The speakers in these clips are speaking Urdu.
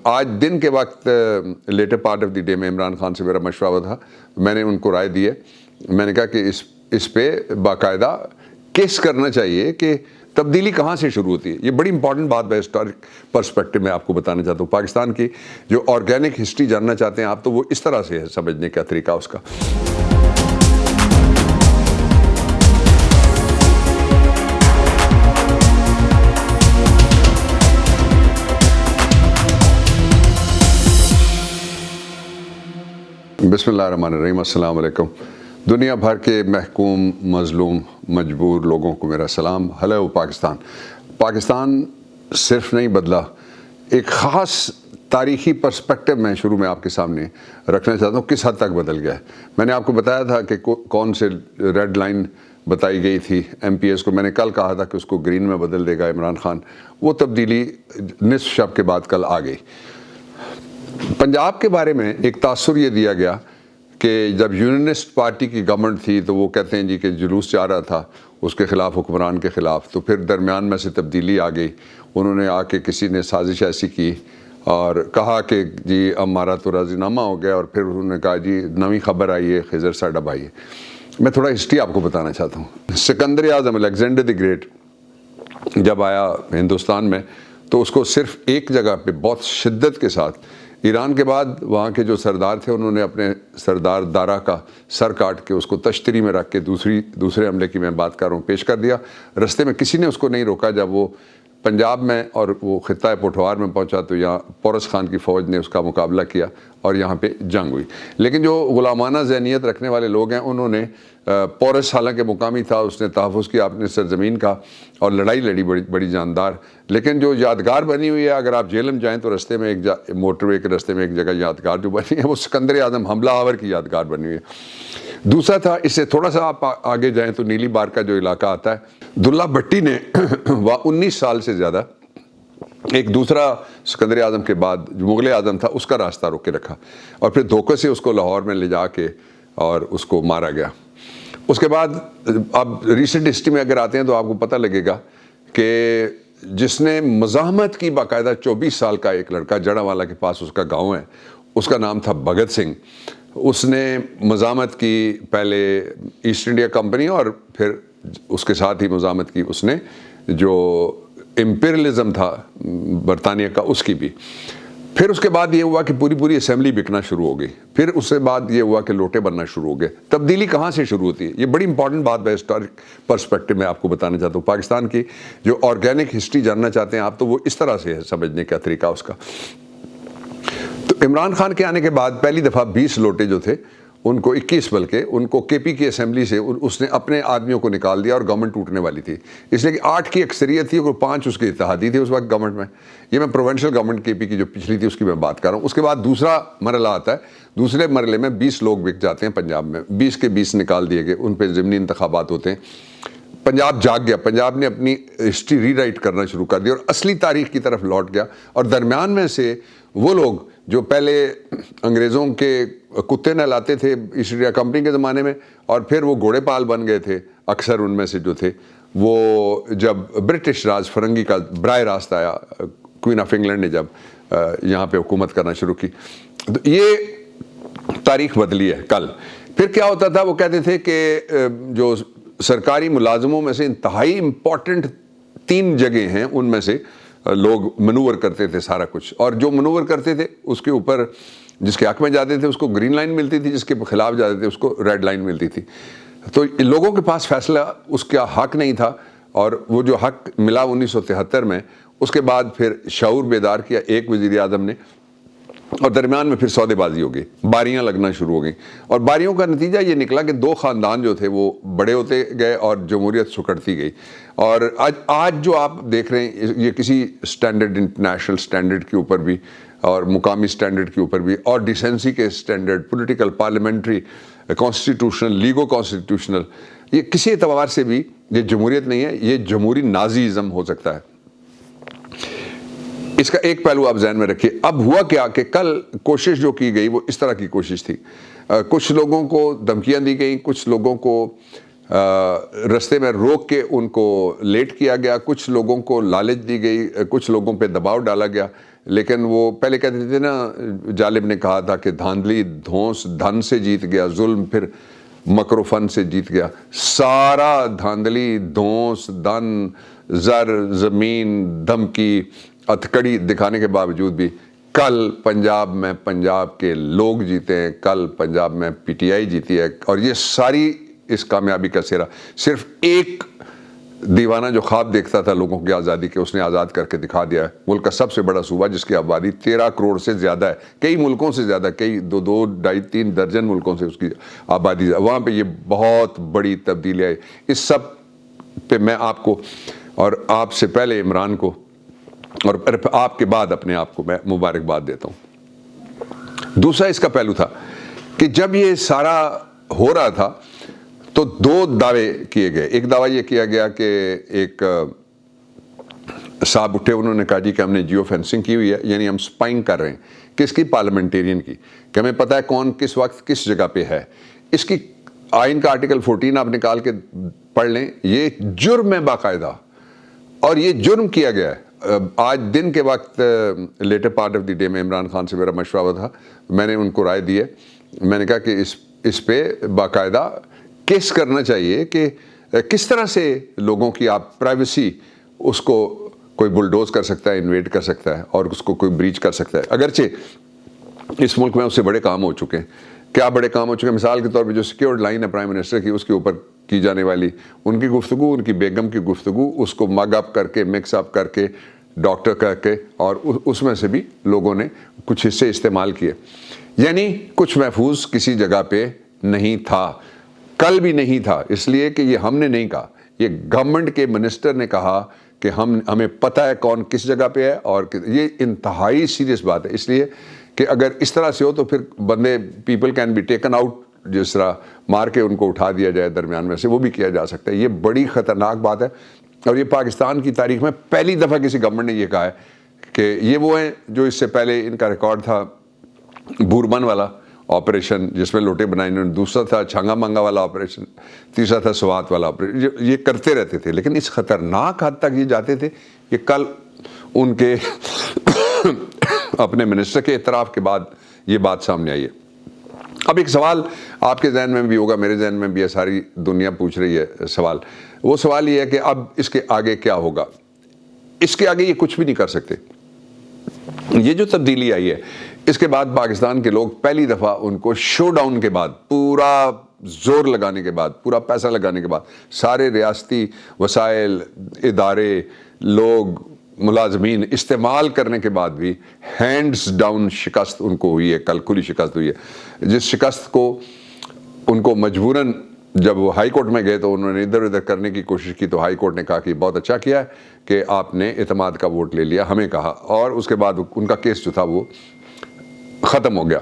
آج دن کے وقت later part of the day میں عمران خان سے میرا مشورہ ہوا تھا. میں نے ان کو رائے دی ہے. میں نے کہا کہ اس پہ باقاعدہ کیس کرنا چاہیے کہ تبدیلی کہاں سے شروع ہوتی ہے. یہ بڑی امپورٹنٹ بات ہے ہسٹورک پرسپیکٹو میں آپ کو بتانا چاہتا ہوں. پاکستان کی جو آرگینک ہسٹری جاننا چاہتے ہیں آپ تو وہ اس طرح سے ہے سمجھنے کا طریقہ اس کا. بسم اللہ الرحمن الرحیم. السلام علیکم. دنیا بھر کے محکوم، مظلوم، مجبور لوگوں کو میرا سلام. ہیلو پاکستان. پاکستان صرف نہیں بدلا، ایک خاص تاریخی پرسپیکٹو میں شروع میں آپ کے سامنے رکھنا چاہتا ہوں کس حد تک بدل گیا ہے. میں نے آپ کو بتایا تھا کہ کون سے ریڈ لائن بتائی گئی تھی ایم پی ایس کو. میں نے کل کہا تھا کہ اس کو گرین میں بدل دے گا عمران خان. وہ تبدیلی نصف شب کے بعد کل آ گئی. پنجاب کے بارے میں ایک تاثر یہ دیا گیا کہ جب یونینسٹ پارٹی کی گورنمنٹ تھی تو وہ کہتے ہیں جی کہ جلوس جا رہا تھا اس کے خلاف، حکمران کے خلاف. تو پھر درمیان میں سے تبدیلی آ گئی. انہوں نے آ کے کسی نے سازش ایسی کی اور کہا کہ جی ہمارا تو راضی نامہ ہو گیا، اور پھر انہوں نے کہا جی نویں خبر آئی ہے، خضر ساڈا بھائی ہے. میں تھوڑا ہسٹری آپ کو بتانا چاہتا ہوں. سکندر اعظم، الیگزینڈر دی گریٹ جب آیا ہندوستان میں تو اس کو صرف ایک جگہ پہ بہت شدت کے ساتھ، ایران کے بعد وہاں کے جو سردار تھے انہوں نے اپنے سردار دارا کا سر کاٹ کے اس کو تشتری میں رکھ کے دوسرے حملے کی میں بات کر رہا ہوں پیش کر دیا. رستے میں کسی نے اس کو نہیں روکا. جب وہ پنجاب میں اور وہ خطہ پٹھوار میں پہنچا تو یہاں پورس خان کی فوج نے اس کا مقابلہ کیا اور یہاں پہ جنگ ہوئی. لیکن جو غلامانہ ذہنیت رکھنے والے لوگ ہیں انہوں نے پورس حالانکہ مقامی تھا، اس نے تحفظ کیا اپنے سرزمین کا اور لڑائی لڑی بڑی جاندار. لیکن جو یادگار بنی ہوئی ہے، اگر آپ جیلم جائیں تو رستے میں موٹر وے کے رستے میں ایک جگہ یادگار جو بنی ہے وہ سکندر اعظم حملہ آور کی یادگار بنی ہوئی ہے. دوسرا تھا، اس سے تھوڑا سا آپ آگے جائیں تو نیلی بار کا جو علاقہ آتا ہے، دلہ بھٹی نے 19 سال سے زیادہ ایک دوسرا سکندر اعظم کے بعد جو مغل اعظم تھا اس کا راستہ روک کے رکھا اور پھر دھوکے سے اس کو لاہور میں لے جا کے اور اس کو مارا گیا. اس کے بعد اب ریسنٹ ہسٹری میں اگر آتے ہیں تو آپ کو پتہ لگے گا کہ جس نے مزاحمت کی باقاعدہ 24 سال کا ایک لڑکا، جڑاوالا کے پاس اس کا گاؤں ہے، اس کا نام تھا بھگت سنگھ. اس نے مزاحمت کی پہلے ایسٹ انڈیا کمپنی اور پھر اس کے ساتھ ہی مزاحمت کی اس نے جو امپیریلزم تھا برطانیہ کا اس کی بھی. پھر اس کے بعد یہ ہوا کہ پوری اسمبلی بکنا شروع ہو گئی. پھر اس سے بعد یہ ہوا کہ لوٹے بننا شروع ہو گئے. تبدیلی کہاں سے شروع ہوتی ہے؟ یہ بڑی امپورٹنٹ بات ہے ہسٹورک پرسپیکٹو میں آپ کو بتانا چاہتا ہوں. پاکستان کی جو آرگینک ہسٹری جاننا چاہتے ہیں آپ تو وہ اس طرح سے ہے سمجھنے کا طریقہ اس کا. تو عمران خان کے آنے کے بعد پہلی دفعہ 20 لوٹے جو تھے ان کو 21 بلکہ ان کو کے پی کی اسمبلی سے اس نے اپنے آدمیوں کو نکال دیا اور گورنمنٹ ٹوٹنے والی تھی. اس لیے کہ 8 کی اکثریت تھی اور 5 اس کے اتحادی تھے اس وقت گورنمنٹ میں. یہ میں پروونشل گورنمنٹ کے پی کی جو پچھلی تھی اس کی میں بات کر رہا ہوں. اس کے بعد دوسرا مرحلہ آتا ہے. دوسرے مرحلے میں 20 لوگ بک جاتے ہیں پنجاب میں. 20 کے 20 نکال دیے گئے. ان پہ ضمنی انتخابات ہوتے ہیں. پنجاب جاگ گیا. پنجاب نے اپنی ہسٹری ری رائٹ کرنا شروع کر دیا اور اصلی تاریخ کی طرف لوٹ گیا. اور درمیان میں سے وہ لوگ جو پہلے انگریزوں کے کتے نہلاتے تھے ایسٹ انڈیا کمپنی کے زمانے میں اور پھر وہ گھوڑے پال بن گئے تھے، اکثر ان میں سے جو تھے وہ جب برٹش راج فرنگی کا براہ راست آیا، کوئین آف انگلینڈ نے جب یہاں پہ حکومت کرنا شروع کی، تو یہ تاریخ بدلی ہے. کل پھر کیا ہوتا تھا، وہ کہتے تھے کہ جو سرکاری ملازموں میں سے انتہائی امپورٹنٹ 3 جگہیں ہیں ان میں سے لوگ منور کرتے تھے سارا کچھ، اور جو منور کرتے تھے اس کے اوپر جس کے حق میں جاتے تھے اس کو گرین لائن ملتی تھی، جس کے خلاف جاتے تھے اس کو ریڈ لائن ملتی تھی. تو لوگوں کے پاس فیصلہ اس کا حق نہیں تھا، اور وہ جو حق ملا 1973 میں، اس کے بعد پھر شعور بیدار کیا ایک وزیر اعظم نے، اور درمیان میں پھر سودے بازی ہو گئی، باریاں لگنا شروع ہو گئیں. اور باریوں کا نتیجہ یہ نکلا کہ 2 خاندان جو تھے وہ بڑے ہوتے گئے اور جمہوریت سکڑتی گئی. اور آج جو آپ دیکھ رہے ہیں یہ کسی سٹینڈرڈ، انٹرنیشنل سٹینڈرڈ کے اوپر بھی اور مقامی سٹینڈرڈ کے اوپر بھی اور ڈیسنسی کے standard, political, parliamentary, constitutional, Lego constitutional, یہ کسی اعتبار سے بھی یہ جمہوریت نہیں ہے، یہ جمہوری نازیزم ہو سکتا ہے. اس کا ایک پہلو آپ ذہن میں رکھیے. اب ہوا کیا کہ کل کوشش جو کی گئی وہ اس طرح کی کوشش تھی. کچھ لوگوں کو دھمکیاں دی گئیں، کچھ لوگوں کو رستے میں روک کے ان کو لیٹ کیا گیا، کچھ لوگوں کو لالچ دی گئی، کچھ لوگوں پہ دباؤ ڈالا گیا لیکن وہ پہلے کہتے تھے نا، جالب نے کہا تھا کہ دھاندلی دھونس دھن سے جیت گیا، ظلم پھر مکر و فن سے جیت گیا۔ سارا دھاندلی دھونس دھن زر زمین دھمکی ہتھکڑی دکھانے کے باوجود بھی کل پنجاب میں پنجاب کے لوگ جیتے ہیں، کل پنجاب میں پی ٹی آئی جیتی ہے، اور یہ ساری اس کامیابی کا سہرا صرف ایک دیوانہ جو خواب دیکھتا تھا لوگوں کی آزادی کے، اس نے آزاد کر کے دکھا دیا ہے۔ ملک کا سب سے بڑا صوبہ جس کی آبادی 13 کروڑ سے زیادہ ہے، کئی ملکوں سے زیادہ، کئی 2 ڈھائی 3 درجن ملکوں سے اس کی آبادی ہے، وہاں پہ یہ بہت بڑی تبدیلی ہے۔ اس سب پہ میں آپ کو اور آپ سے پہلے عمران کو اور آپ کے بعد اپنے آپ کو میں مبارکباد دیتا ہوں۔ دوسرا اس کا پہلو تھا کہ جب یہ سارا ہو رہا تھا تو 2 دعوے کیے گئے۔ ایک دعویٰ یہ کیا گیا کہ ایک صاحب اٹھے، انہوں نے کہا جی کہ ہم نے جیو فینسنگ کی ہوئی ہے، یعنی ہم سپائنگ کر رہے ہیں کس کی؟ پارلیمنٹیرین کی، کہ ہمیں پتہ ہے کون کس وقت کس جگہ پہ ہے۔ اس کی آئین کا آرٹیکل 14 آپ نکال کے پڑھ لیں، یہ جرم ہے باقاعدہ، اور یہ جرم کیا گیا ہے۔ آج دن کے وقت later part of the day میں عمران خان سے میرا مشورہ ہوا تھا، میں نے ان کو رائے دی ہے، میں نے کہا کہ اس پہ باقاعدہ کیس کرنا چاہیے کہ کس طرح سے لوگوں کی آپ پرائیویسی اس کو کوئی بلڈوز کر سکتا ہے، انویڈ کر سکتا ہے، اور اس کو کوئی بریچ کر سکتا ہے۔ اگرچہ اس ملک میں اس سے بڑے کام ہو چکے ہیں۔ کیا بڑے کام ہو چکے ہیں؟ مثال کے طور پہ جو سیکیورڈ لائن ہے پرائم منسٹر کی، اس کے اوپر کی جانے والی ان کی گفتگو، ان کی بیگم کی گفتگو، اس کو مگ اپ کر کے مکس اپ کر کے ڈاکٹر کر کے، اور اس میں سے بھی لوگوں نے کچھ حصے استعمال کیے، یعنی کچھ محفوظ کسی جگہ پہ نہیں تھا، کل بھی نہیں تھا، اس لیے کہ یہ ہم نے نہیں کہا، یہ گورنمنٹ کے منسٹر نے کہا کہ ہمیں پتہ ہے کون کس جگہ پہ ہے، اور یہ انتہائی سیریس بات ہے، اس لیے کہ اگر اس طرح سے ہو تو پھر بندے people can be taken out, جس طرح مار کے ان کو اٹھا دیا جائے درمیان میں سے، وہ بھی کیا جا سکتا ہے۔ یہ بڑی خطرناک بات ہے، اور یہ پاکستان کی تاریخ میں پہلی دفعہ کسی گورنمنٹ نے یہ کہا ہے کہ یہ وہ ہیں جو اس سے پہلے ان کا ریکارڈ تھا بوربن والا آپریشن جس میں لوٹے بنائے انہوں نے، دوسرا تھا چھانگا مانگا والا آپریشن، تیسرا تھا سوات والا آپریشن، یہ کرتے رہتے تھے، لیکن اس خطرناک حد تک یہ جاتے تھے کہ کل ان کے اپنے منسٹر کے اعتراف کے بعد یہ بات سامنے آئی ہے۔ اب ایک سوال آپ کے ذہن میں بھی ہوگا، میرے ذہن میں بھی ہے، ساری دنیا پوچھ رہی ہے سوال، وہ سوال یہ ہے کہ اب اس کے آگے کیا ہوگا؟ اس کے آگے یہ کچھ بھی نہیں کر سکتے۔ یہ جو تبدیلی آئی ہے اس کے بعد پاکستان کے لوگ پہلی دفعہ ان کو شو ڈاؤن کے بعد، پورا زور لگانے کے بعد، پورا پیسہ لگانے کے بعد، سارے ریاستی وسائل، ادارے، لوگ، ملازمین استعمال کرنے کے بعد بھی ہینڈز ڈاؤن شکست ان کو ہوئی ہے، کل کھلی شکست ہوئی ہے، جس شکست کو ان کو مجبوراً جب وہ ہائی کورٹ میں گئے تو انہوں نے ادھر ادھر کرنے کی کوشش کی، تو ہائی کورٹ نے کہا کہ بہت اچھا کیا ہے کہ آپ نے اعتماد کا ووٹ لے لیا، ہمیں کہا، اور اس کے بعد ان کا کیس جو تھا وہ ختم ہو گیا۔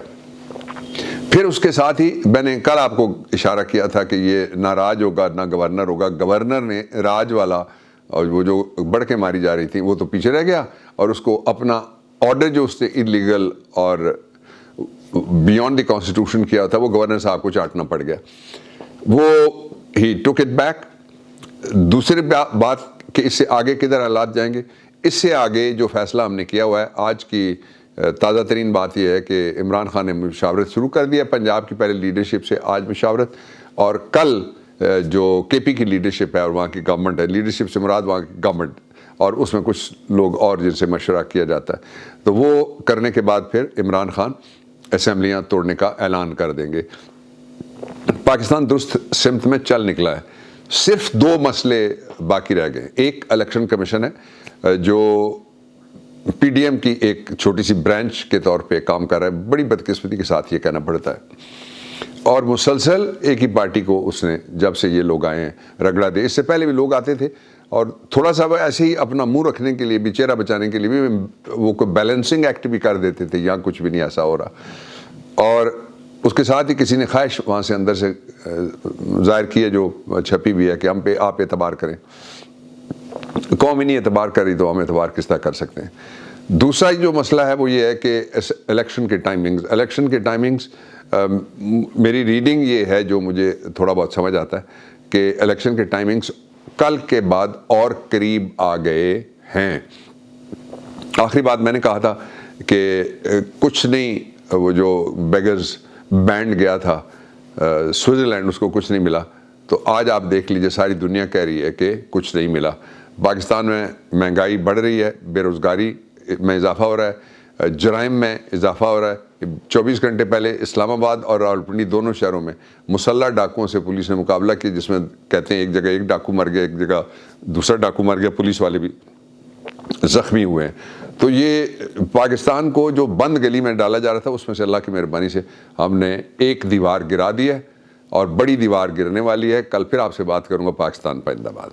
پھر اس کے ساتھ ہی میں نے کل آپ کو اشارہ کیا تھا کہ یہ نہ راج ہوگا نہ گورنر ہوگا، گورنر نے راج والا اور وہ جو بڑھ کے ماری جا رہی تھی وہ تو پیچھے رہ گیا، اور اس کو اپنا آرڈر جو اس نے انلیگل اور بیونڈ دی کانسٹیٹیوشن کیا تھا وہ گورنر صاحب کو چاٹنا پڑ گیا، وہ ہی ٹوک اٹ بیک۔ دوسری بات کہ اس سے آگے کدھر حالات جائیں گے، اس سے آگے جو فیصلہ ہم نے کیا ہوا ہے، آج کی تازہ ترین بات یہ ہے کہ عمران خان نے مشاورت شروع کر دیا پنجاب کی پہلے لیڈرشپ سے، آج مشاورت، اور کل جو کے پی کی لیڈرشپ ہے اور وہاں کی گورنمنٹ ہے، لیڈرشپ سے مراد وہاں کی گورنمنٹ، اور اس میں کچھ لوگ اور جن سے مشورہ کیا جاتا ہے، تو وہ کرنے کے بعد پھر عمران خان اسمبلیاں توڑنے کا اعلان کر دیں گے۔ پاکستان درست سمت میں چل نکلا ہے، صرف 2 مسئلے باقی رہ گئے۔ ایک الیکشن کمیشن ہے جو پی ڈی ایم کی ایک چھوٹی سی برانچ کے طور پہ کام کر رہا ہے، بڑی بدقسمتی کے ساتھ یہ کہنا پڑتا ہے، اور مسلسل ایک ہی پارٹی کو اس نے جب سے یہ لوگ آئے ہیں رگڑا دے۔ اس سے پہلے بھی لوگ آتے تھے اور تھوڑا سا ایسے ہی اپنا منہ رکھنے کے لیے بھی، چہرہ بچانے کے لیے بھی وہ کوئی بیلنسنگ ایکٹ بھی کر دیتے تھے، یہاں کچھ بھی نہیں ایسا ہو رہا، اور اس کے ساتھ ہی کسی نے خواہش وہاں سے اندر سے ظاہر کی ہے جو چھپی بھی ہے کہ ہم پہ آپ اعتبار کریں، قوم ہی نہیں اعتبار کر رہی تو ہم اعتبار کس طرح کر سکتے ہیں۔ دوسرا جو مسئلہ ہے وہ یہ ہے کہ الیکشن کے ٹائمنگز میری ریڈنگ یہ ہے جو مجھے تھوڑا بہت سمجھ آتا ہے کہ الیکشن کے ٹائمنگز کل کے بعد اور قریب آ گئے ہیں۔ آخری بات میں نے کہا تھا کہ کچھ نہیں، وہ جو بیگرز بینڈ گیا تھا سوئٹزرلینڈ، اس کو کچھ نہیں ملا. تو آج آپ دیکھ لیجئے ساری دنیا کہہ رہی ہے کہ کچھ نہیں ملا. پاکستان میں مہنگائی بڑھ رہی ہے، بے روزگاری میں اضافہ ہو رہا ہے، جرائم میں اضافہ ہو رہا ہے. 24 گھنٹے پہلے اسلام آباد اور راولپنڈی دونوں شہروں میں مسلح ڈاکوؤں سے پولیس نے مقابلہ کیا، جس میں کہتے ہیں ایک جگہ ایک ڈاکو مر گیا، ایک جگہ دوسرا ڈاکو مر گیا، پولیس والے بھی زخمی ہوئے ہیں. تو یہ پاکستان کو جو بند گلی میں ڈالا جا رہا تھا، اس میں سے اللہ کی مہربانی سے ہم نے ایک دیوار گرا دی ہے، اور بڑی دیوار گرنے والی ہے. کل پھر آپ سے بات کروں گا. پاکستان پائندہ باد.